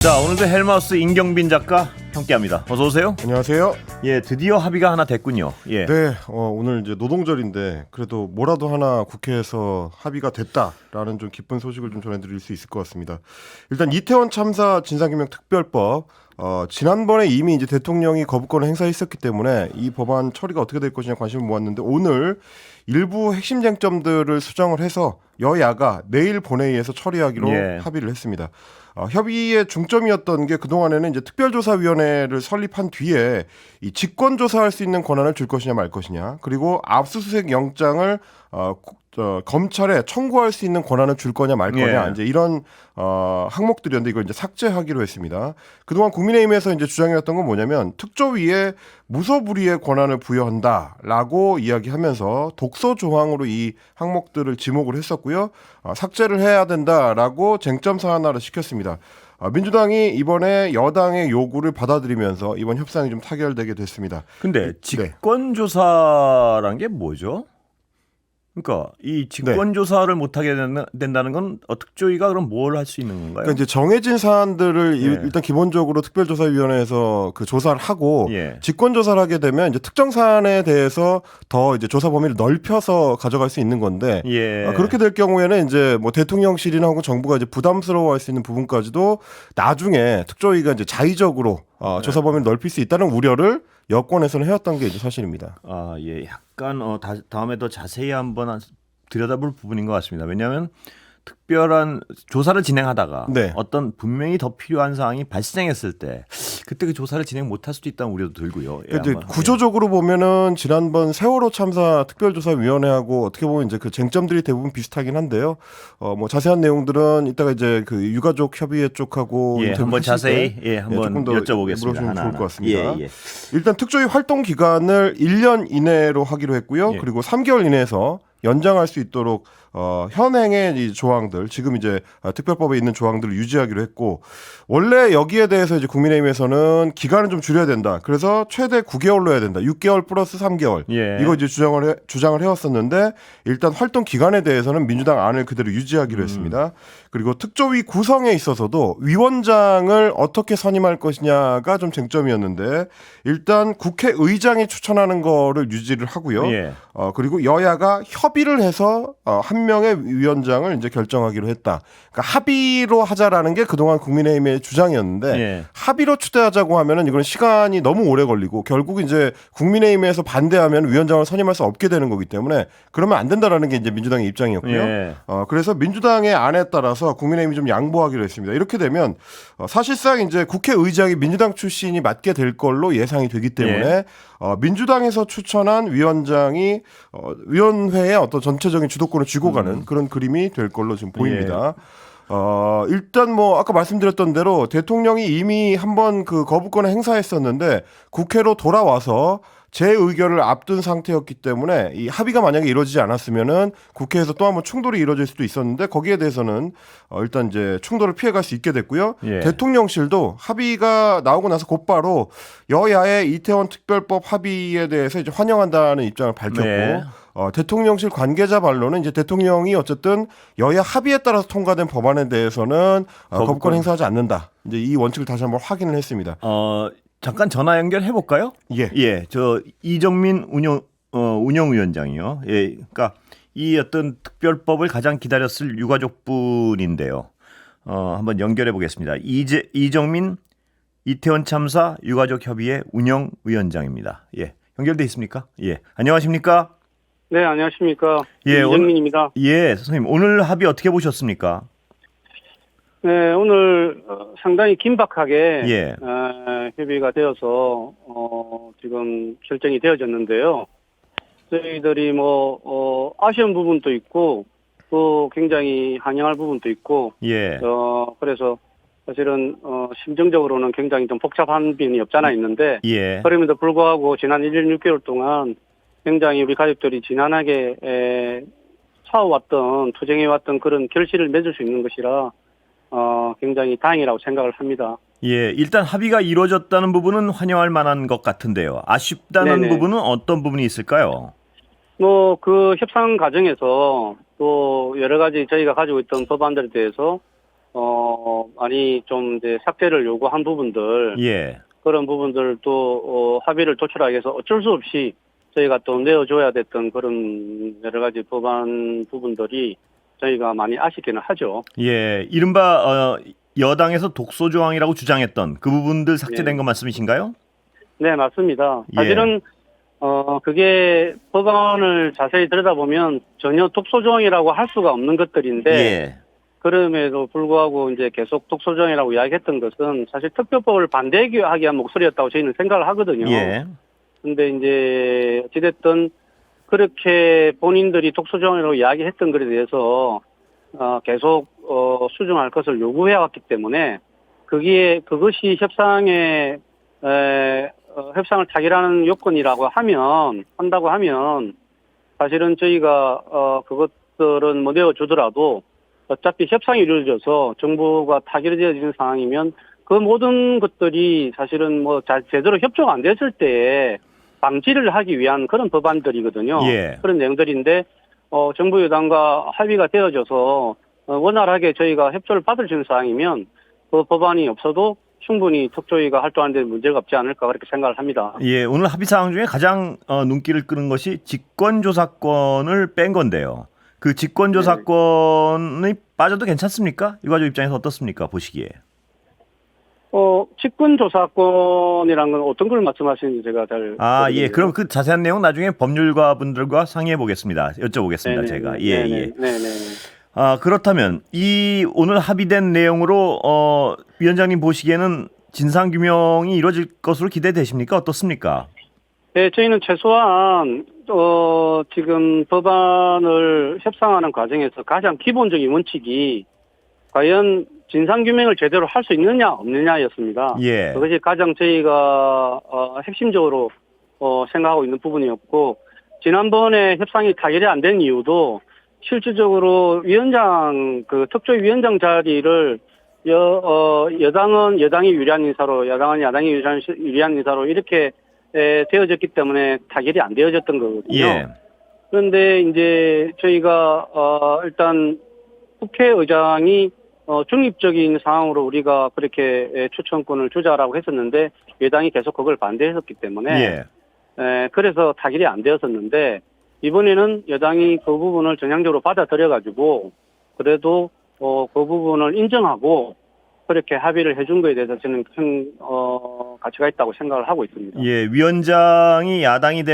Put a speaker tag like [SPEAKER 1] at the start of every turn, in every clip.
[SPEAKER 1] 자, 오늘도 헬마우스 임경빈 작가 함께합니다. 어서 오세요.
[SPEAKER 2] 안녕하세요.
[SPEAKER 1] 예, 드디어 합의가 하나 됐군요. 예.
[SPEAKER 2] 네, 오늘 이제 노동절인데 그래도 뭐라도 하나 국회에서 합의가 됐다라는 좀 기쁜 소식을 좀 전해드릴 수 있을 것 같습니다. 일단 이태원 참사 진상규명 특별법 지난번에 이미 이제 대통령이 거부권을 행사했었기 때문에 이 법안 처리가 어떻게 될 것이냐 관심을 모았는데 오늘 일부 핵심 쟁점들을 수정을 해서 여야가 내일 본회의에서 처리하기로 합의를 했습니다. 협의의 중점이었던 게 그동안에는 이제 특별조사위원회를 설립한 뒤에 이 직권조사할 수 있는 권한을 줄 것이냐 말 것이냐, 그리고 압수수색 영장을 검찰에 청구할 수 있는 권한을 줄 거냐 말 거냐, 이제 이런 항목들이었는데 이걸 이제 삭제하기로 했습니다. 그동안 국민의힘에서 이제 주장해왔던 건 뭐냐면 특조위에 무소불위의 권한을 부여한다라고 이야기하면서 독소 조항으로 이 항목들을 지목을 했었고요. 삭제를 해야 된다라고 쟁점 사안화를 시켰습니다. 민주당이 이번에 여당의 요구를 받아들이면서 이번 협상이 좀 타결되게 됐습니다.
[SPEAKER 1] 근데 직권조사란 게 뭐죠? 그러니까 이 직권조사를 못하게 된다는 건 특조위가 그럼 뭘 할 수 있는 건가요?
[SPEAKER 2] 그러니까 이제 정해진 사안들을 일단 기본적으로 특별조사위원회에서 그 조사를 하고 직권조사를 하게 되면 이제 특정 사안에 대해서 더 이제 조사 범위를 넓혀서 가져갈 수 있는 건데 그렇게 될 경우에는 이제 뭐 대통령실이나 혹은 정부가 이제 부담스러워할 수 있는 부분까지도 나중에 특조위가 이제 자의적으로 조사 범위를 넓힐 수 있다는 우려를 여권에서는 해왔던 게 이제 사실입니다.
[SPEAKER 1] 예, 약간 다음에 더 자세히 한번 들여다볼 부분인 것 같습니다. 왜냐하면 특별한 조사를 진행하다가 어떤 분명히 더 필요한 사항이 발생했을 때 그때 그 조사를 진행 못할 수도 있다는 우려도 들고요.
[SPEAKER 2] 이제 구조적으로 보면은 지난번 세월호 참사 특별조사위원회하고 어떻게 보면 이제 그 쟁점들이 대부분 비슷하긴 한데요. 뭐 자세한 내용들은 이따가 이제 그 유가족 협의회 쪽하고
[SPEAKER 1] 한번 자세히 한번
[SPEAKER 2] 조금 더
[SPEAKER 1] 여쭤보겠습니다.
[SPEAKER 2] 물어보면 좋을 것 같습니다. 일단 특조위 활동 기간을 1년 이내로 하기로 했고요. 그리고 3개월 이내에서 연장할 수 있도록 현행의 이 조항들, 지금 이제 특별법에 있는 조항들을 유지하기로 했고, 원래 여기에 대해서 이제 국민의힘에서는 기간을 좀 줄여야 된다. 그래서 최대 9개월로 해야 된다. 6개월 플러스 3개월. 이거 이제 주장을 해왔었는데 일단 활동 기간에 대해서는 민주당 안을 그대로 유지하기로 했습니다. 그리고 특조위 구성에 있어서도 위원장을 어떻게 선임할 것이냐가 좀 쟁점이었는데 일단 국회의장이 추천하는 거를 유지를 하고요. 그리고 여야가 협의를 해서 한 명의 위원장을 이제 결정하기로 했다. 그러니까 합의로 하자라는 게 그동안 국민의힘의 주장이었는데 합의로 추대하자고 하면은 이건 시간이 너무 오래 걸리고 결국 이제 국민의힘에서 반대하면 위원장을 선임할 수 없게 되는 거기 때문에 그러면 안 된다라는 게 이제 민주당의 입장이었고요. 그래서 민주당의 안에 따라서 국민의힘이 좀 양보하기로 했습니다. 이렇게 되면 사실상 이제 국회의장이 민주당 출신이 맡게 될 걸로 예상이 되기 때문에 민주당에서 추천한 위원장이 위원회의 어떤 전체적인 주도권을 쥐고 가는 그런 그림이 될 걸로 지금 보입니다. 일단 뭐 아까 말씀드렸던 대로 대통령이 이미 한번 그 거부권을 행사했었는데 국회로 돌아와서 제 의결을 앞둔 상태였기 때문에 이 합의가 만약에 이루어지지 않았으면은 국회에서 또 한번 충돌이 이루어질 수도 있었는데 거기에 대해서는 일단 이제 충돌을 피해갈 수 있게 됐고요. 대통령실도 합의가 나오고 나서 곧바로 여야의 이태원 특별법 합의에 대해서 이제 환영한다는 입장을 밝혔고 대통령실 관계자 말로는 이제 대통령이 어쨌든 여야 합의에 따라서 통과된 법안에 대해서는 거부권 행사하지 않는다. 이제 이 원칙을 다시 한번 확인을 했습니다.
[SPEAKER 1] 잠깐 전화 연결해 볼까요? 저 이정민 운영위원장이요. 그러니까 이 어떤 특별법을 가장 기다렸을 유가족분인데요. 한번 연결해 보겠습니다. 이정민 이태원 참사 유가족 협의회 운영위원장입니다. 연결돼 있습니까? 안녕하십니까?
[SPEAKER 3] 네, 안녕하십니까? 이정민입니다.
[SPEAKER 1] 선생님 오늘 합의 어떻게 보셨습니까?
[SPEAKER 3] 네, 오늘 상당히 긴박하게 협의가 되어서 지금 결정이 되어졌는데요. 저희들이 뭐 아쉬운 부분도 있고 또 굉장히 환영할 부분도 있고 그래서 사실은 심정적으로는 굉장히 좀 복잡한 부분이 없잖아 있는데 그럼에도 불구하고 지난 1년 6개월 동안 굉장히 우리 가족들이 지난하게 싸워왔던 투쟁해왔던 그런 결실을 맺을 수 있는 것이라 굉장히 다행이라고 생각을 합니다.
[SPEAKER 1] 일단 합의가 이루어졌다는 부분은 환영할 만한 것 같은데요. 아쉽다는 부분은 어떤 부분이 있을까요?
[SPEAKER 3] 뭐 그 협상 과정에서 또 여러 가지 저희가 가지고 있던 법안들에 대해서 많이 좀 이제 삭제를 요구한 부분들
[SPEAKER 1] 예.
[SPEAKER 3] 그런 부분들도 합의를 도출하기 위해서 어쩔 수 없이 저희가 또 내어줘야 됐던 그런 여러 가지 법안 부분들이 저희가 많이 아쉽기는 하죠.
[SPEAKER 1] 예, 이른바 여당에서 독소 조항이라고 주장했던 그 부분들 삭제된
[SPEAKER 3] 네.
[SPEAKER 1] 거 말씀이신가요?
[SPEAKER 3] 네, 맞습니다.
[SPEAKER 1] 예.
[SPEAKER 3] 사실은 그게 법안을 자세히 들여다보면 전혀 독소 조항이라고 할 수가 없는 것들인데
[SPEAKER 1] 예.
[SPEAKER 3] 그럼에도 불구하고 이제 계속 독소 조항이라고 이야기했던 것은 사실 특별법을 반대하기 위한 목소리였다고 저희는 생각을 하거든요.
[SPEAKER 1] 예.
[SPEAKER 3] 근데 이제 어찌됐든 그렇게 본인들이 독소조항이라고 이야기했던 것에 대해서 계속 수정할 것을 요구해 왔기 때문에 그것이 협상의 협상을 타결하는 요건이라고 한다고 하면 사실은 저희가 그것들은 뭐 내어주더라도 어차피 협상이 이루어져서 정부가 타결되어지는 상황이면 그 모든 것들이 사실은 뭐 제대로 협조가 안 됐을 때에 방지를 하기 위한 그런 법안들이거든요.
[SPEAKER 1] 예.
[SPEAKER 3] 그런 내용들인데 정부 여당과 합의가 되어져서 원활하게 저희가 협조를 받을 수 있는 상황이면 그 법안이 없어도 충분히 특조위가 활동하는 데 문제가 없지 않을까 그렇게 생각을 합니다.
[SPEAKER 1] 예, 오늘 합의 사항 중에 가장 눈길을 끄는 것이 직권조사권을 뺀 건데요. 그 직권조사권이 빠져도 괜찮습니까? 유가족 입장에서 어떻습니까? 보시기에.
[SPEAKER 3] 직권조사권이란 건 어떤 걸 말씀하시는지 제가 잘.
[SPEAKER 1] 예. 그럼 그 자세한 내용 나중에 법률가 분들과 상의해 보겠습니다. 여쭤보겠습니다.
[SPEAKER 3] 네네.
[SPEAKER 1] 제가. 예,
[SPEAKER 3] 네네.
[SPEAKER 1] 예.
[SPEAKER 3] 네네.
[SPEAKER 1] 그렇다면 이 오늘 합의된 내용으로 위원장님 보시기에는 진상 규명이 이루어질 것으로 기대되십니까? 어떻습니까?
[SPEAKER 3] 네, 저희는 최소한 지금 법안을 협상하는 과정에서 가장 기본적인 원칙이 과연 진상규명을 제대로 할 수 있느냐 없느냐였습니다.
[SPEAKER 1] 예.
[SPEAKER 3] 그것이 가장 저희가 핵심적으로 생각하고 있는 부분이었고 지난번에 협상이 타결이 안 된 이유도 실질적으로 위원장 특조위 위원장 자리를 여당은 여당이 유리한 인사로 야당은 야당이 유리한 인사로 이렇게 되어졌기 때문에 타결이 안 되어졌던 거거든요.
[SPEAKER 1] 예.
[SPEAKER 3] 그런데 이제 저희가 일단 국회의장이 중립적인 상황으로 우리가 그렇게 추천권을 주자라고 했었는데 여당이 계속 그걸 반대했었기 때문에
[SPEAKER 1] 예.
[SPEAKER 3] 그래서 타결이 안 되었었는데 이번에는 여당이 그 부분을 전향적으로 받아들여가지고 그래도 그 부분을 인정하고 그렇게 합의를 해준 거에 대해서 저는 큰 가치가 있다고 생각을 하고 있습니다.
[SPEAKER 1] 예, 위원장이 야당이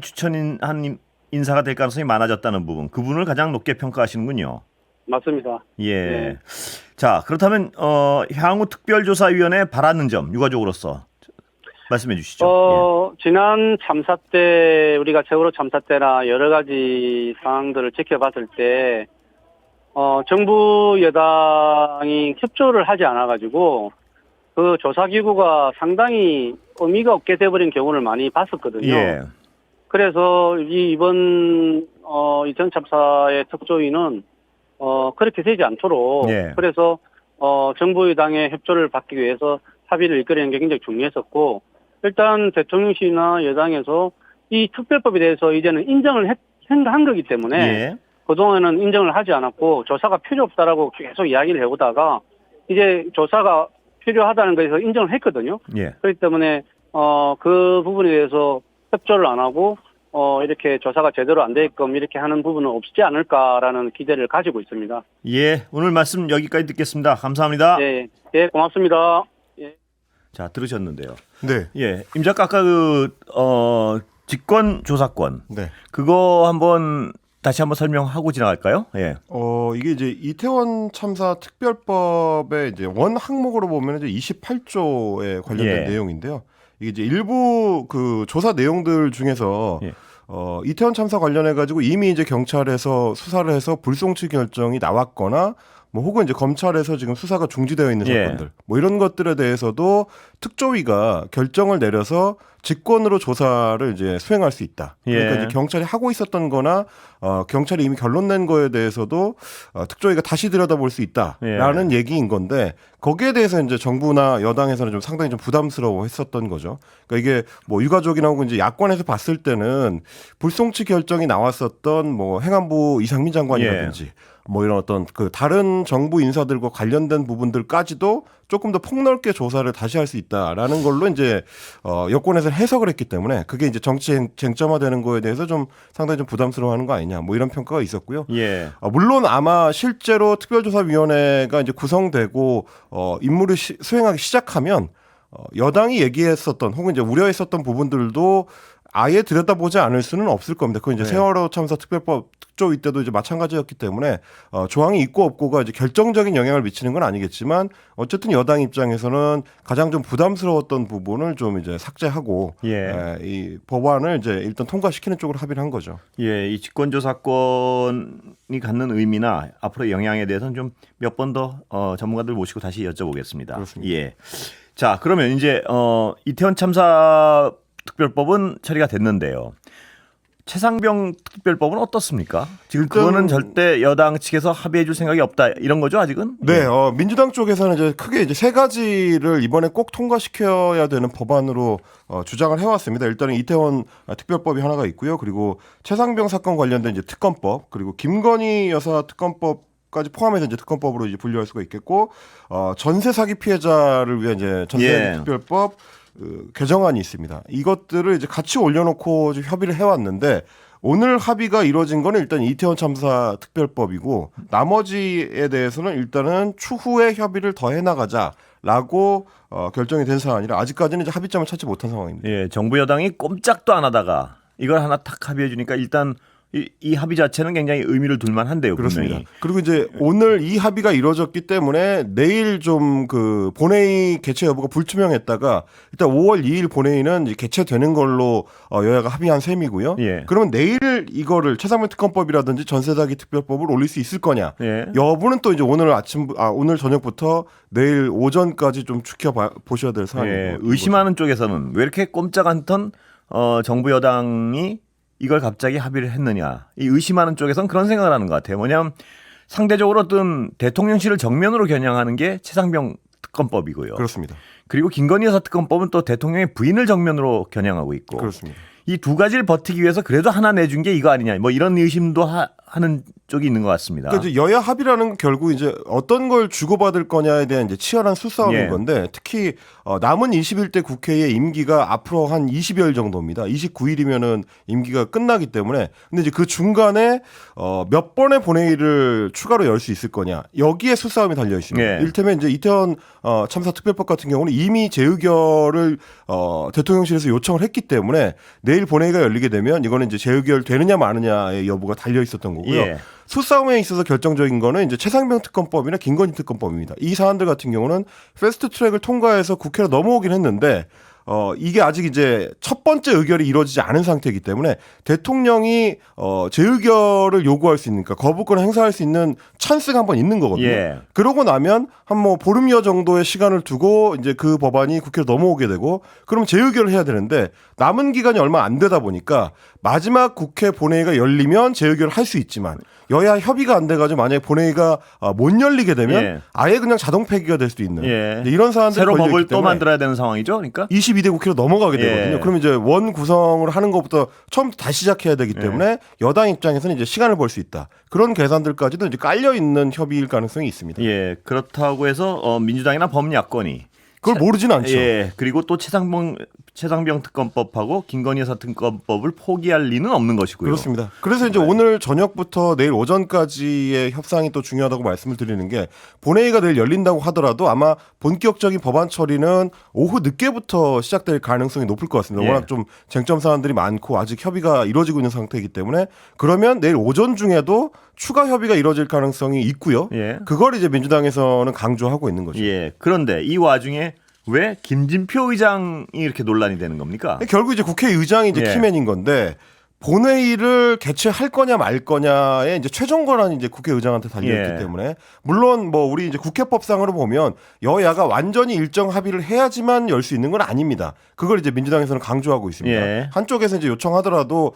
[SPEAKER 1] 추천한 인사가 될 가능성이 많아졌다는 부분, 그 부분을 가장 높게 평가하시는군요.
[SPEAKER 3] 맞습니다.
[SPEAKER 1] 예.
[SPEAKER 3] 네.
[SPEAKER 1] 자, 그렇다면 향후 특별조사위원회에 바라는 점 유가족으로서 말씀해 주시죠.
[SPEAKER 3] 지난 참사 때 우리가 세월호 참사 때나 여러 가지 상황들을 지켜봤을 때 정부 여당이 협조를 하지 않아가지고 그 조사기구가 상당히 의미가 없게 돼버린 경우를 많이 봤었거든요.
[SPEAKER 1] 예.
[SPEAKER 3] 그래서 이번 이전 참사의 특조위는 그렇게 되지 않도록
[SPEAKER 1] 예.
[SPEAKER 3] 그래서 정부 여당의 협조를 받기 위해서 합의를 이끌어내는 게 굉장히 중요했었고 일단 대통령실이나 여당에서 이 특별법에 대해서 이제는 인정을 한 거기 때문에
[SPEAKER 1] 예.
[SPEAKER 3] 그동안은 인정을 하지 않았고 조사가 필요 없다라고 계속 이야기를 해오다가 이제 조사가 필요하다는 것에서 인정을 했거든요.
[SPEAKER 1] 예.
[SPEAKER 3] 그렇기 때문에 그 부분에 대해서 협조를 안 하고 이렇게 조사가 제대로 안 되게끔 이렇게 하는 부분은 없지 않을까라는 기대를 가지고 있습니다.
[SPEAKER 1] 예, 오늘 말씀 여기까지 듣겠습니다. 감사합니다.
[SPEAKER 3] 네, 네, 고맙습니다. 예.
[SPEAKER 1] 자, 들으셨는데요.
[SPEAKER 2] 네.
[SPEAKER 1] 예, 임 작가 아까 직권조사권
[SPEAKER 2] 네.
[SPEAKER 1] 그거 한번 다시 한번 설명하고 지나갈까요? 예.
[SPEAKER 2] 이게 이제 이태원 참사 특별법의 이제 원 항목으로 보면 이제 28조에 관련된
[SPEAKER 1] 예.
[SPEAKER 2] 내용인데요. 이게 이제 일부 그 조사 내용들 중에서
[SPEAKER 1] 예.
[SPEAKER 2] 이태원 참사 관련해 가지고 이미 이제 경찰에서 수사를 해서 불송치 결정이 나왔거나 뭐 혹은 이제 검찰에서 지금 수사가 중지되어 있는
[SPEAKER 1] 예.
[SPEAKER 2] 사건들 뭐 이런 것들에 대해서도 특조위가 결정을 내려서 직권으로 조사를 이제 수행할 수 있다. 그러니까
[SPEAKER 1] 예.
[SPEAKER 2] 이제 경찰이 하고 있었던 거나 경찰이 이미 결론 낸 거에 대해서도 특조위가 다시 들여다볼 수 있다라는 얘기인 건데 거기에 대해서 이제 정부나 여당에서는 좀 상당히 좀 부담스러워 했었던 거죠. 그러니까 이게 뭐 유가족이나 혹은 이제 야권에서 봤을 때는 불송치 결정이 나왔었던 뭐 행안부 이상민 장관이라든지 뭐 이런 어떤 그 다른 정부 인사들과 관련된 부분들까지도 조금 더 폭넓게 조사를 다시 할 수 있다라는 걸로 이제 여권에서 해석을 했기 때문에 그게 이제 정치 쟁점화되는 거에 대해서 좀 상당히 좀 부담스러워하는 거 아니냐 뭐 이런 평가가 있었고요.
[SPEAKER 1] 예.
[SPEAKER 2] 물론 아마 실제로 특별조사위원회가 이제 구성되고 임무를 수행하기 시작하면 여당이 얘기했었던 혹은 이제 우려했었던 부분들도 아예 들여다보지 않을 수는 없을 겁니다. 그건 이제 세월호 참사 특별법 특조위 때도 이제 마찬가지였기 때문에 조항이 있고 없고가 이제 결정적인 영향을 미치는 건 아니겠지만 어쨌든 여당 입장에서는 가장 좀 부담스러웠던 부분을 좀 이제 삭제하고 이 법안을 이제 일단 통과시키는 쪽으로 합의를 한 거죠.
[SPEAKER 1] 예, 이 직권조사권이 갖는 의미나 앞으로 영향에 대해서는 좀 몇 번 더 전문가들 모시고 다시 여쭤보겠습니다.
[SPEAKER 2] 그렇습니다.
[SPEAKER 1] 예. 자, 그러면 이제 이태원 참사 특별법은 처리가 됐는데요. 최상병 특별법은 어떻습니까? 지금 그거는 절대 여당 측에서 합의해 줄 생각이 없다 이런 거죠, 아직은?
[SPEAKER 2] 네, 민주당 쪽에서는 이제 크게 이제 세 가지를 이번에 꼭 통과시켜야 되는 법안으로 주장을 해왔습니다. 일단은 이태원 특별법이 하나가 있고요. 그리고 최상병 사건 관련된 이제 특검법, 그리고 김건희 여사 특검법까지 포함해서 이제 특검법으로 이제 분류할 수가 있겠고, 전세 사기 피해자를 위한 이제 전세 사기 특별법 개정안이 있습니다. 이것들을 이제 같이 올려놓고 협의를 해왔는데 오늘 합의가 이루어진 거는 일단 이태원 참사 특별법이고 나머지에 대해서는 일단은 추후에 협의를 더 해나가자라고 결정이 된 사안이라 아직까지는 이제 합의점을 찾지 못한 상황입니다.
[SPEAKER 1] 예, 정부 여당이 꼼짝도 안 하다가 이걸 하나 탁 합의해 주니까 일단 이 합의 자체는 굉장히 의미를 둘만 한데요.
[SPEAKER 2] 그렇습니다.
[SPEAKER 1] 분명히.
[SPEAKER 2] 그리고 이제 오늘 이 합의가 이루어졌기 때문에 내일 좀 그 본회의 개최 여부가 불투명했다가 일단 5월 2일 본회의는 이제 개최되는 걸로 여야가 합의한 셈이고요.
[SPEAKER 1] 예.
[SPEAKER 2] 그러면 내일 이거를 최상병 특검법이라든지 전세사기 특별법을 올릴 수 있을 거냐?
[SPEAKER 1] 예.
[SPEAKER 2] 여부는 또 이제 오늘 저녁부터 내일 오전까지 좀 보셔야 될 사안이고.
[SPEAKER 1] 예, 의심하는 쪽에서는 왜 이렇게 꼼짝 않던 정부 여당이 이걸 갑자기 합의를 했느냐. 이 의심하는 쪽에서는 그런 생각을 하는 것 같아요. 뭐냐면 상대적으로 어떤 대통령실을 정면으로 겨냥하는 게 최상병 특검법이고요.
[SPEAKER 2] 그렇습니다.
[SPEAKER 1] 그리고 김건희 여사 특검법은 또 대통령의 부인을 정면으로 겨냥하고 있고.
[SPEAKER 2] 그렇습니다.
[SPEAKER 1] 이 두 가지를 버티기 위해서 그래도 하나 내준 게 이거 아니냐. 뭐 이런 의심도 하는 쪽이 있는 것 같습니다.
[SPEAKER 2] 그러니까 이제 여야 합의라는 건 결국 이제 어떤 걸 주고받을 거냐에 대한 이제 치열한 수싸움인 건데 특히 남은 21대 국회의 임기가 앞으로 한 20여일 정도입니다. 29일이면은 임기가 끝나기 때문에 근데 이제 그 중간에 몇 번의 본회의를 추가로 열 수 있을 거냐 여기에 수싸움이 달려 있습니다. 이를테면 이제 이태원 참사 특별법 같은 경우는 이미 재의결을 대통령실에서 요청을 했기 때문에 내일 본회의가 열리게 되면 이거는 이제 재의결 되느냐 마느냐의 여부가 달려 있었던 거고요. 수싸움에 있어서 결정적인 거는 이제 최상병 특검법이나 김건희 특검법입니다. 이 사안들 같은 경우는 패스트 트랙을 통과해서 국회로 넘어오긴 했는데 이게 아직 이제 첫 번째 의결이 이루어지지 않은 상태이기 때문에 대통령이 재의결을 요구할 수 있는, 그러니까 거부권을 행사할 수 있는 찬스가 한번 있는 거거든요. 그러고 나면 한 뭐 보름여 정도의 시간을 두고 이제 그 법안이 국회로 넘어오게 되고 그럼 재의결을 해야 되는데 남은 기간이 얼마 안 되다 보니까 마지막 국회 본회의가 열리면 재의결을 할 수 있지만 여야 협의가 안 돼가지고 만약에 본회의가 못 열리게 되면 아예 그냥 자동 폐기가 될 수도 있는 이런 사안들이
[SPEAKER 1] 새로 법을 또 만들어야 되는 상황이죠. 그러니까
[SPEAKER 2] 22대 국회로 넘어가게 되거든요. 그럼 이제 원 구성을 하는 것부터 처음부터 다시 시작해야 되기 때문에 여당 입장에서는 이제 시간을 벌 수 있다. 그런 계산들까지도 이제 깔려 있는 협의일 가능성이 있습니다.
[SPEAKER 1] 예, 그렇다고 해서 민주당이나 범야권이
[SPEAKER 2] 그걸 모르진 않죠.
[SPEAKER 1] 예, 그리고 또 최상병 특검법하고 김건희 여사 특검법을 포기할 리는 없는 것이고요.
[SPEAKER 2] 그렇습니다. 그래서 이제 오늘 저녁부터 내일 오전까지의 협상이 또 중요하다고 말씀을 드리는 게 본회의가 내일 열린다고 하더라도 아마 본격적인 법안 처리는 오후 늦게부터 시작될 가능성이 높을 것 같습니다. 워낙 좀 쟁점 사안들이 많고 아직 협의가 이루어지고 있는 상태이기 때문에 그러면 내일 오전 중에도 추가 협의가 이루어질 가능성이 있고요. 그걸 이제 민주당에서는 강조하고 있는 거죠.
[SPEAKER 1] 그런데 이 와중에 왜 김진표 의장이 이렇게 논란이 되는 겁니까?
[SPEAKER 2] 결국 이제 국회의장이 이제 키맨인 건데 본회의를 개최할 거냐 말 거냐에 이제 최종 권한이 이제 국회의장한테 달려있기 때문에 물론 뭐 우리 이제 국회법상으로 보면 여야가 완전히 일정 합의를 해야지만 열 수 있는 건 아닙니다. 그걸 이제 민주당에서는 강조하고 있습니다. 한쪽에서 이제 요청하더라도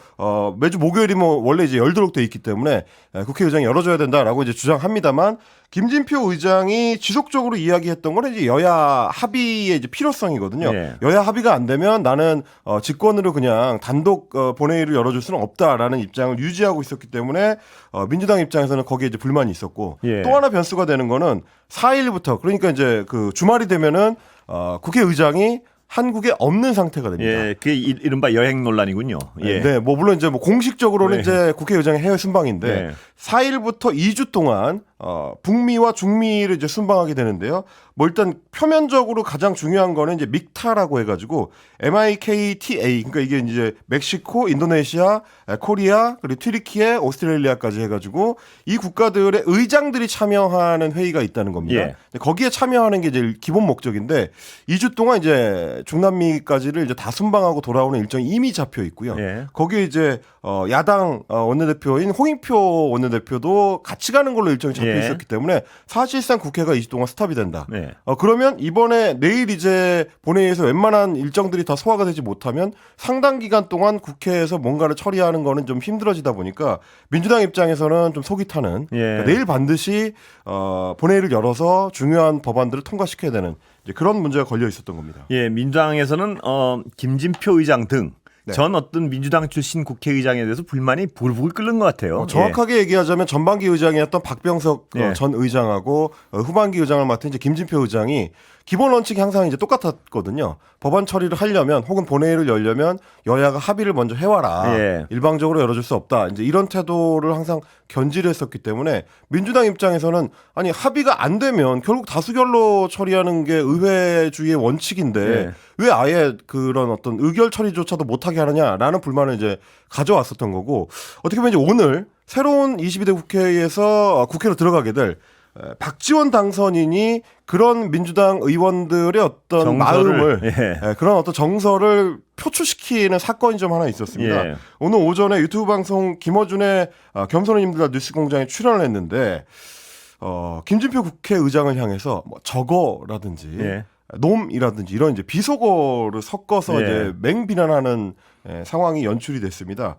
[SPEAKER 2] 매주 목요일이면 원래 이제 열도록 돼 있기 때문에 국회의장이 열어줘야 된다라고 이제 주장합니다만 김진표 의장이 지속적으로 이야기했던 건 이제 여야 합의의 이제 필요성이거든요.
[SPEAKER 1] 예.
[SPEAKER 2] 여야 합의가 안 되면 나는 직권으로 그냥 단독 본회의를 열어줄 수는 없다라는 입장을 유지하고 있었기 때문에 민주당 입장에서는 거기에 이제 불만이 있었고
[SPEAKER 1] 예.
[SPEAKER 2] 또 하나 변수가 되는 거는 4일부터 그러니까 이제 그 주말이 되면은 국회의장이 한국에 없는 상태가 됩니다.
[SPEAKER 1] 예, 그게 이른바 여행 논란이군요. 예.
[SPEAKER 2] 네, 뭐 물론 이제 뭐 공식적으로는
[SPEAKER 1] 네.
[SPEAKER 2] 이제 국회의장의 해외 순방인데
[SPEAKER 1] 네.
[SPEAKER 2] 4일부터 2주 동안 북미와 중미를 이제 순방하게 되는데요. 뭐 일단 표면적으로 가장 중요한 거는 이제 믹타라고 해가지고 MIKTA 그러니까 이게 이제 멕시코, 인도네시아, 코리아 그리고 튀르키예, 오스트레일리아까지 해가지고 이 국가들의 의장들이 참여하는 회의가 있다는 겁니다.
[SPEAKER 1] 예.
[SPEAKER 2] 거기에 참여하는 게 이제 기본 목적인데 2주 동안 이제 중남미까지를 이제 다 순방하고 돌아오는 일정이 이미 잡혀 있고요.
[SPEAKER 1] 예.
[SPEAKER 2] 거기에 이제 야당 원내대표인 홍익표 원내대표도 같이 가는 걸로 일정이 잡혀
[SPEAKER 1] 예.
[SPEAKER 2] 있었기 때문에 사실상 국회가 2주 동안 스탑이 된다.
[SPEAKER 1] 네.
[SPEAKER 2] 그러면 이번에 내일 이제 본회의에서 웬만한 일정들이 다 소화가 되지 못하면 상당 기간 동안 국회에서 뭔가를 처리하는 거는 좀 힘들어지다 보니까 민주당 입장에서는 좀 속이 타는
[SPEAKER 1] 예.
[SPEAKER 2] 그러니까 내일 반드시 본회의를 열어서 중요한 법안들을 통과시켜야 되는 이제 그런 문제가 걸려 있었던 겁니다.
[SPEAKER 1] 예, 민주당에서는 김진표 의장 등
[SPEAKER 2] 네.
[SPEAKER 1] 전 어떤 민주당 출신 국회의장에 대해서 불만이 부글부글 끓는 것 같아요.
[SPEAKER 2] 정확하게 얘기하자면 전반기 의장이었던 박병석
[SPEAKER 1] 예.
[SPEAKER 2] 전 의장하고 후반기 의장을 맡은 이제 김진표 의장이 기본 원칙이 항상 이제 똑같았거든요. 법안 처리를 하려면 혹은 본회의를 열려면 여야가 합의를 먼저 해와라.
[SPEAKER 1] 예.
[SPEAKER 2] 일방적으로 열어줄 수 없다. 이제 이런 태도를 항상 견지를 했었기 때문에 민주당 입장에서는 아니 합의가 안 되면 결국 다수결로 처리하는 게 의회주의의 원칙인데
[SPEAKER 1] 예.
[SPEAKER 2] 왜 아예 그런 어떤 의결 처리조차도 못하게 하느냐라는 불만을 이제 가져왔었던 거고 어떻게 보면 이제 오늘 새로운 22대 국회에서 국회로 들어가게 될 박지원 당선인이 그런 민주당 의원들의 어떤 마음을 그런 어떤 정서를 표출시키는 사건이 좀 하나 있었습니다.
[SPEAKER 1] 예.
[SPEAKER 2] 오늘 오전에 유튜브 방송 김어준의 겸손인님들 뉴스공장에 출연을 했는데 김진표 국회의장을 향해서 뭐 저거라든지
[SPEAKER 1] 예.
[SPEAKER 2] 놈이라든지 이런 이제 비속어를 섞어서
[SPEAKER 1] 예.
[SPEAKER 2] 이제 맹비난하는 상황이 연출이 됐습니다.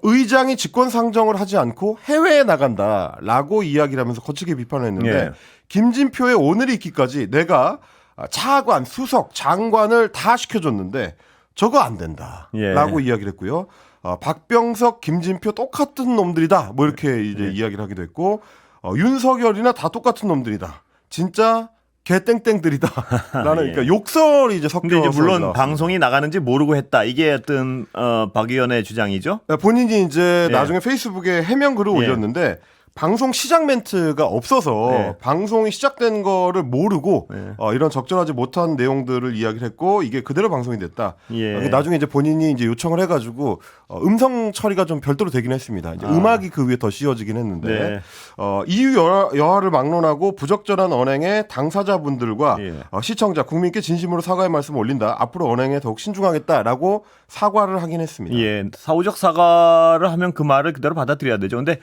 [SPEAKER 2] 의장이 직권 상정을 하지 않고 해외에 나간다라고 이야기를 하면서 거칠게 비판을 했는데
[SPEAKER 1] 예.
[SPEAKER 2] 김진표의 오늘이 있기까지 내가 차관, 수석, 장관을 다 시켜줬는데 저거 안 된다라고
[SPEAKER 1] 예.
[SPEAKER 2] 이야기를 했고요. 박병석, 김진표 똑같은 놈들이다. 뭐 이렇게 이제 이야기를 하기도 했고 윤석열이나 다 똑같은 놈들이다. 진짜 개땡땡들이다. 라는
[SPEAKER 1] 예.
[SPEAKER 2] 그러니까 욕설이 이제 섞여서
[SPEAKER 1] 근데 이제 물론
[SPEAKER 2] 올라왔습니다.
[SPEAKER 1] 방송이 나가는지 모르고 했다. 이게 어떤 박 의원의 주장이죠.
[SPEAKER 2] 본인이 이제
[SPEAKER 1] 예.
[SPEAKER 2] 나중에 페이스북에 해명 글을
[SPEAKER 1] 예.
[SPEAKER 2] 올렸는데 방송 시작 멘트가 없어서
[SPEAKER 1] 예.
[SPEAKER 2] 방송이 시작된 거를 모르고
[SPEAKER 1] 예.
[SPEAKER 2] 이런 적절하지 못한 내용들을 이야기를 했고 이게 그대로 방송이 됐다.
[SPEAKER 1] 예.
[SPEAKER 2] 나중에 이제 본인이 이제 요청을 해가지고 음성 처리가 좀 별도로 되긴 했습니다. 이제 음악이 그 위에 더 씌워지긴 했는데
[SPEAKER 1] 네.
[SPEAKER 2] 이유 여하를 막론하고 부적절한 언행에 당사자분들과
[SPEAKER 1] 예.
[SPEAKER 2] 시청자 국민께 진심으로 사과의 말씀을 올린다. 앞으로 언행에 더욱 신중하겠다라고 사과를 하긴 했습니다.
[SPEAKER 1] 예, 사후적 사과를 하면 그 말을 그대로 받아들여야 되죠. 근데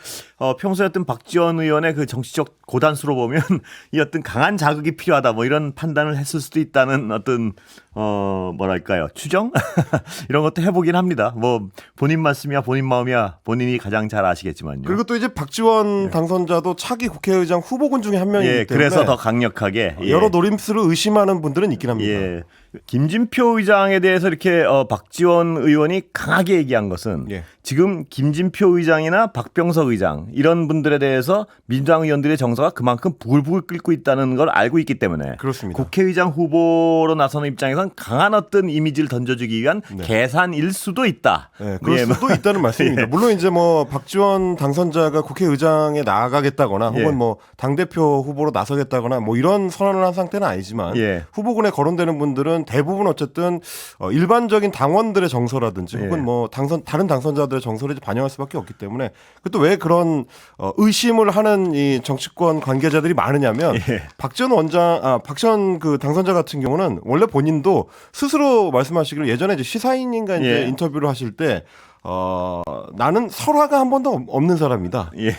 [SPEAKER 1] 평소에 어떤 박지원 의원의 그 정치적 고단수로 보면 이 어떤 강한 자극이 필요하다 뭐 이런 판단을 했을 수도 있다는 어떤 뭐랄까요 추정 이런 것도 해보긴 합니다. 뭐 본인 말씀이야 본인 마음이야 본인이 가장 잘 아시겠지만요.
[SPEAKER 2] 그리고 또 이제 박지원 당선자도 차기 국회의장 후보군 중에 한 명이기
[SPEAKER 1] 예,
[SPEAKER 2] 때문에
[SPEAKER 1] 그래서 더 강력하게
[SPEAKER 2] 여러 노림수를 의심하는 분들은 있긴 합니다.
[SPEAKER 1] 예. 김진표 의장에 대해서 이렇게 박지원 의원이 강하게 얘기한 것은
[SPEAKER 2] 예.
[SPEAKER 1] 지금 김진표 의장이나 박병석 의장 이런 분들에 대해서 민주당 의원들의 정서가 그만큼 부글부글 끓고 있다는 걸 알고 있기 때문에
[SPEAKER 2] 그렇습니다.
[SPEAKER 1] 국회의장 후보로 나서는 입장에선 강한 어떤 이미지를 던져주기 위한 계산일 수도 있다.
[SPEAKER 2] 네, 그럴
[SPEAKER 1] 예,
[SPEAKER 2] 수도 있다는 말씀입니다.
[SPEAKER 1] 예.
[SPEAKER 2] 물론 이제 뭐 박지원 당선자가 국회의장에 나가겠다거나 혹은
[SPEAKER 1] 예.
[SPEAKER 2] 뭐 당대표 후보로 나서겠다거나 뭐 이런 선언을 한 상태는 아니지만
[SPEAKER 1] 예.
[SPEAKER 2] 후보군에 거론되는 분들은 대부분 어쨌든 일반적인 당원들의 정서라든지
[SPEAKER 1] 예.
[SPEAKER 2] 혹은 뭐 다른 당선자들의 정서를 반영할 수밖에 없기 때문에 또 왜 그런 의심을 하는 이 정치권 관계자들이 많으냐면
[SPEAKER 1] 예.
[SPEAKER 2] 박지원 그 당선자 같은 경우는 원래 본인도 스스로 말씀하시기를 예전에 이제 시사인인가 이제
[SPEAKER 1] 예.
[SPEAKER 2] 인터뷰를 하실 때 나는 설화가 한 번도 없는 사람이다.
[SPEAKER 1] 예.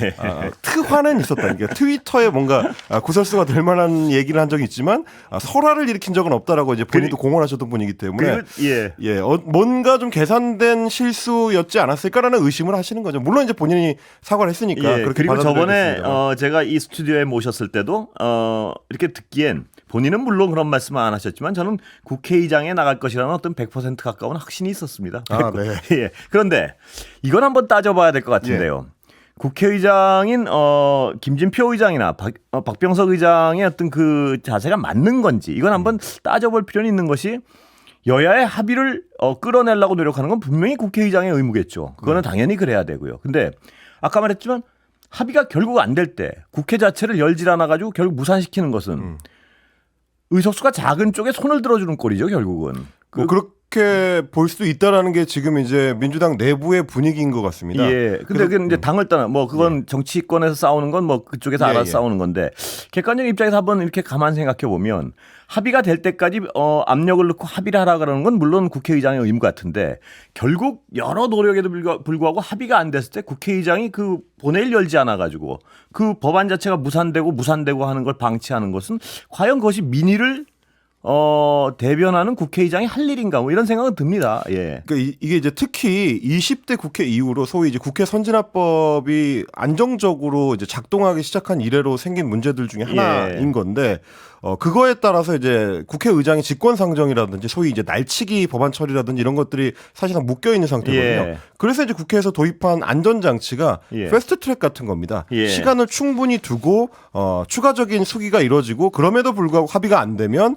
[SPEAKER 2] 트화는 있었다. 그러니까 트위터에 뭔가 구설수가 될 만한 얘기를 한 적이 있지만 설화를 일으킨 적은 없다라고 이제 본인도 공언하셨던 분이기 때문에 뭔가 좀 계산된 실수였지 않았을까라는 의심을 하시는 거죠. 물론 이제 본인이 사과를 했으니까 그렇게
[SPEAKER 1] 그리고 저번에
[SPEAKER 2] 받아들여졌습니다.
[SPEAKER 1] 제가 이 스튜디오에 모셨을 때도 이렇게 듣기엔 본인은 물론 그런 말씀은 안 하셨지만 저는 국회의장에 나갈 것이라는 어떤 100% 가까운 확신이 있었습니다.
[SPEAKER 2] 네.
[SPEAKER 1] 예. 그런데 이건 한번 따져봐야 될 것 같은데요. 국회의장인 김진표 의장이나 박병석 의장의 어떤 그 자세가 맞는 건지 이건 한번 따져볼 필요는 있는 것이 여야의 합의를 끌어내려고 노력하는 건 분명히 국회의장의 의무겠죠. 그거는 당연히 그래야 되고요. 근데 아까 말했지만 합의가 결국 안 될 때 국회 자체를 열질 않아 가지고 결국 무산시키는 것은 의석수가 작은 쪽에 손을 들어주는 꼴이죠, 결국은.
[SPEAKER 2] 뭐 그렇게 볼 수도 있다라는 게 지금 이제 민주당 내부의 분위기인 것 같습니다.
[SPEAKER 1] 예. 근데 그건 이제 당을 떠나 뭐 그건 정치권에서 싸우는 건 뭐 그쪽에서 알아서 싸우는 건데 객관적 입장에서 한번 이렇게 가만 생각해 보면 합의가 될 때까지 압력을 넣고 합의를 하라 그러는 건 물론 국회의장의 의무 같은데 결국 여러 노력에도 불구하고 합의가 안 됐을 때 국회의장이 그 본회의를 열지 않아 가지고 그 법안 자체가 무산되고 하는 걸 방치하는 것은 과연 그것이 민의를 대변하는 국회의장이 할 일인가 뭐 이런 생각은 듭니다. 예.
[SPEAKER 2] 그러니까 이게 이제 특히 20대 국회 이후로 소위 이제 국회 선진화법이 안정적으로 이제 작동하기 시작한 이래로 생긴 문제들 중에 하나인 건데 그거에 따라서 이제 국회의장의 직권상정이라든지 소위 이제 날치기 법안 처리라든지 이런 것들이 사실상 묶여 있는 상태거든요.
[SPEAKER 1] 예.
[SPEAKER 2] 그래서 이제 국회에서 도입한 안전장치가 패스트트랙 같은 겁니다. 시간을 충분히 두고 추가적인 수기가 이루어지고 그럼에도 불구하고 합의가 안 되면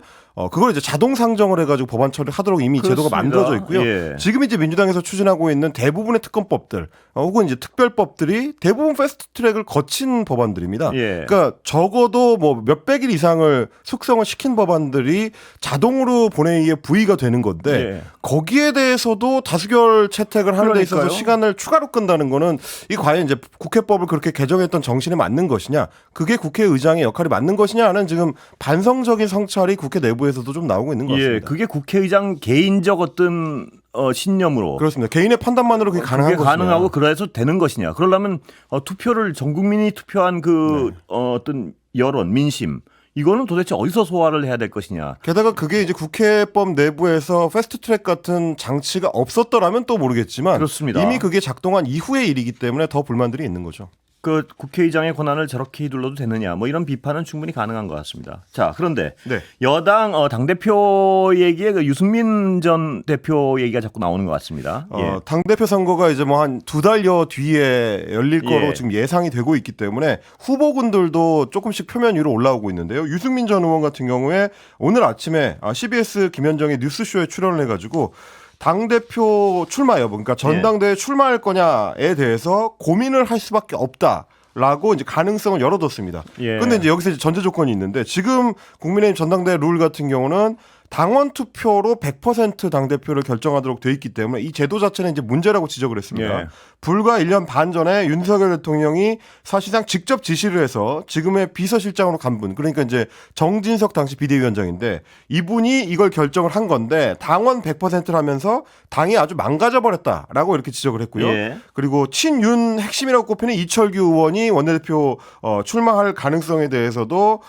[SPEAKER 2] 그걸 이제 자동 상정을 해가지고 법안 처리를 하도록 이미
[SPEAKER 1] 그렇습니다.
[SPEAKER 2] 제도가 만들어져 있고요. 지금 이제 민주당에서 추진하고 있는 대부분의 특검법들 혹은 이제 특별법들이 대부분 패스트트랙을 거친 법안들입니다. 그러니까 적어도 뭐 몇백일 이상을 숙성을 시킨 법안들이 자동으로 본회의에 부의가 되는 건데 거기에 대해서도 다수결 채택을 하는 데 있어서 시간을 추가로 끈다는 거는 이 과연 이제 국회법을 그렇게 개정했던 정신에 맞는 것이냐, 그게 국회의장의 역할이 맞는 것이냐 하는 지금 반성적인 성찰이 국회 내부에서도 좀 나오고 있는 것 같습니다.
[SPEAKER 1] 그게 국회의장 개인적 어떤 신념으로
[SPEAKER 2] 그렇습니다. 개인의 판단만으로 그게 가능한 것이냐.
[SPEAKER 1] 가능하고 그래서 되는 것이냐. 그러려면 투표를 전 국민이 투표한 그 어떤 여론, 민심 이거는 도대체 어디서 소화를 해야 될 것이냐.
[SPEAKER 2] 게다가 그게 이제 국회법 내부에서 패스트트랙 같은 장치가 없었더라면 또 모르겠지만
[SPEAKER 1] 그렇습니다.
[SPEAKER 2] 이미 그게 작동한 이후의 일이기 때문에 더 불만들이 있는 거죠.
[SPEAKER 1] 그 국회의장의 권한을 저렇게 휘둘러도 되느냐 뭐 이런 비판은 충분히 가능한 것 같습니다. 자, 그런데 여당 당대표 얘기에 그 유승민 전 대표 얘기가 자꾸 나오는 것 같습니다.
[SPEAKER 2] 당대표 선거가 이제 뭐 한 2달여 뒤에 열릴 거로 지금 예상이 되고 있기 때문에 후보군들도 조금씩 표면 위로 올라오고 있는데요. 유승민 전 의원 같은 경우에 오늘 아침에 CBS 김현정의 뉴스쇼에 출연을 해가지고 당대표 출마 여부, 그러니까 전당대회 출마할 거냐에 대해서 고민을 할 수밖에 없다라고 이제 가능성을 열어뒀습니다. 그런데 이제 여기서 이제 전제 조건이 있는데 지금 국민의힘 전당대회 룰 같은 경우는 당원 투표로 100% 당대표를 결정하도록 돼 있기 때문에 이 제도 자체는 이제 문제라고 지적을 했습니다. 불과 1년 반 전에 윤석열 대통령이 사실상 직접 지시를 해서 지금의 비서실장으로 간 분, 그러니까 이제 정진석 당시 비대위원장인데 이분이 이걸 결정을 한 건데 당원 100%를 하면서 당이 아주 망가져 버렸다라고 이렇게 지적을 했고요. 그리고 친윤 핵심이라고 꼽히는 이철규 의원이 원내대표 출마할 가능성에 대해서도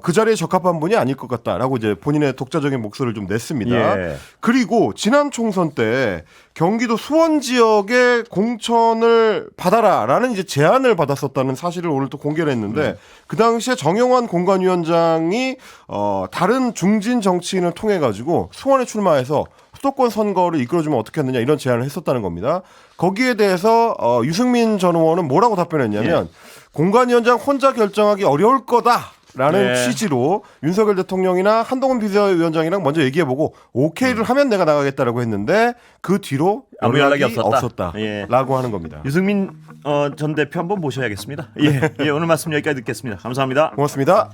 [SPEAKER 2] 그 자리에 적합한 분이 아닐 것 같다라고 이제 본인의 독자적인 목소리를 좀 냈습니다. 그리고 지난 총선 때 경기도 수원 지역에 공천을 받아라라는 이제 제안을 받았었다는 사실을 오늘 또 공개를 했는데 그 당시에 정영환 공관위원장이 다른 중진 정치인을 통해 가지고 수원에 출마해서 수도권 선거를 이끌어주면 어떻게 하느냐 이런 제안을 했었다는 겁니다. 거기에 대해서 유승민 전 의원은 뭐라고 답변했냐면 공관위원장 혼자 결정하기 어려울 거다. 라는 취지로 윤석열 대통령이나 한동훈 비서위원장이랑 먼저 얘기해보고 오케이를 하면 내가 나가겠다라고 했는데 그 뒤로
[SPEAKER 1] 아무 연락이
[SPEAKER 2] 없었다라고 하는 겁니다.
[SPEAKER 1] 유승민 전 대표 한번 모셔야겠습니다. 오늘 말씀 여기까지 듣겠습니다. 감사합니다.
[SPEAKER 2] 고맙습니다.